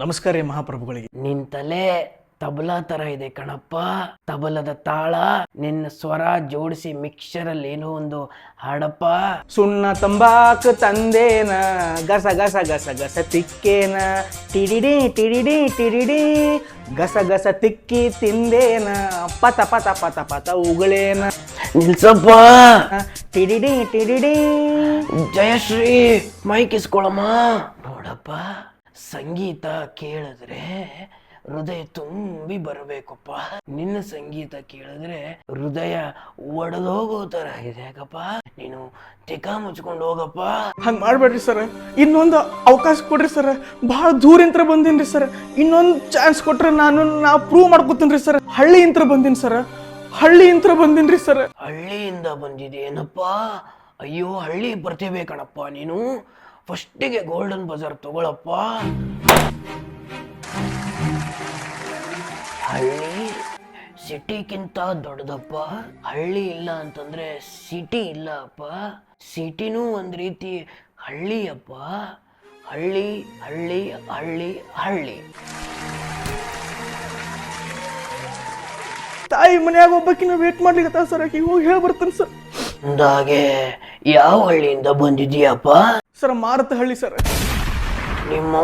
ನಮಸ್ಕಾರ ರೀ ಮಹಾಪ್ರಭುಗಳಿಗೆ. ನಿನ್ ತಲೆ ತಬಲಾ ತರ ಇದೆ ಕಣಪ್ಪ. ತಬಲದ ತಾಳ ನಿನ್ನ ಸ್ವರ ಜೋಡಿಸಿ ಮಿಕ್ಸರ್ ಅಲ್ಲಿ ಏನೋ ಒಂದು ಹಾಡಪ್ಪ. ಸುಣ್ಣ ತಂಬಾಕು ತಂದೇನ ಗಸ ಗಸ ಗಸ ಗಸ ತಿಕ್ಕೇನ ಟಿಡಿಡಿ ಟಿಡಿಡಿ ಟಿಡಿಡಿ ಗಸ ಗಸ ತಿಕ್ಕಿ ತಿಂದೇನ ಪತ ಪತ ಪತ ಪತ ಉಗಳೇನ. ನಿಲ್ಸಪ್ಪ. ಟಿಡಿಡಿ ಟಿಡಿಡಿ. ಜಯಶ್ರೀ ಮೈಕ್ ಇಸ್ಕೊಳಮ್ಮ. ನೋಡಪ್ಪ, ಸಂಗೀತ ಕೇಳಿದ್ರೆ ಹೃದಯ ತುಂಬಿ ಬರಬೇಕಪ್ಪ. ನಿನ್ನ ಸಂಗೀತ ಕೇಳಿದ್ರೆ ಹೃದಯ ಒಡೆದೋಗೋ ತರ ಇದೆ ಯಾಕಪ್ಪ. ನೀನು ತಿಕ್ಕ ಮುಚ್ಕೊಂಡು ಹೋಗಪ್ಪ. ಹಂಗೆ ಮಾಡ್ಬೇಡ್ರಿ ಸರ್, ಇನ್ನೊಂದು ಅವಕಾಶ ಕೊಡ್ರಿ ಸರ್. ಭಾಳ ದೂರಿಂತ್ರ ಬಂದೀನಿ ಸರ್. ಇನ್ನೊಂದು ಚಾನ್ಸ್ ಕೊಟ್ರೆ ನಾ ಪ್ರೂವ್ ಮಾಡ್ಕೊತೀನಿ ಸರ್. ಹಳ್ಳಿಯಿಂದ ಬಂದೀನಿ ಸರ್. ಹಳ್ಳಿಯಿಂದ ಬಂದೀನಿ ಸರ್. ಹಳ್ಳಿಯಿಂದ ಬಂದಿದೇನಪ್ಪ? ಅಯ್ಯೋ, ಹಳ್ಳಿ ಬರ್ತೀವಿ ಕಣಪ್ಪ ನೀನು. ಫಸ್ಟಿಗೆ ಗೋಲ್ಡನ್ ಬಜಾರ್ ತಗೊಳಪ್ಪ. ಹಳ್ಳಿ ಸಿಟಿಗಿಂತ ದೊಡ್ಡದಪ್ಪ. ಹಳ್ಳಿ ಇಲ್ಲ ಅಂತಂದ್ರೆ ಸಿಟಿ ಇಲ್ಲ ಅಪ್ಪ. ಸಿಟಿನೂ ಒಂದ್ ರೀತಿ ಹಳ್ಳಿಯಪ್ಪ. ಹಳ್ಳಿ ಹಳ್ಳಿ ಹಳ್ಳಿ ಹಳ್ಳಿ. ತಾಯಿ ಮನ್ಯಾಗ ಒಬ್ಬಕಿನ ವೇಟ್ ಮಾಡ್ಲಿಕ್ಕೆ ಸರ್. ಆಕಿ ಹೋಗಿ ಹೇಳಿ ಬರ್ತಾನೆ ಸರ್. ಅಂದಾಗೆ ಯಾವ ಹಳ್ಳಿಯಿಂದ ಬಂದಿದೀಯಪ್ಪ? ಸರ್ ಮಾರತ ಹಳ್ಳಿ ಸರ್. ನಿಮ್ಮ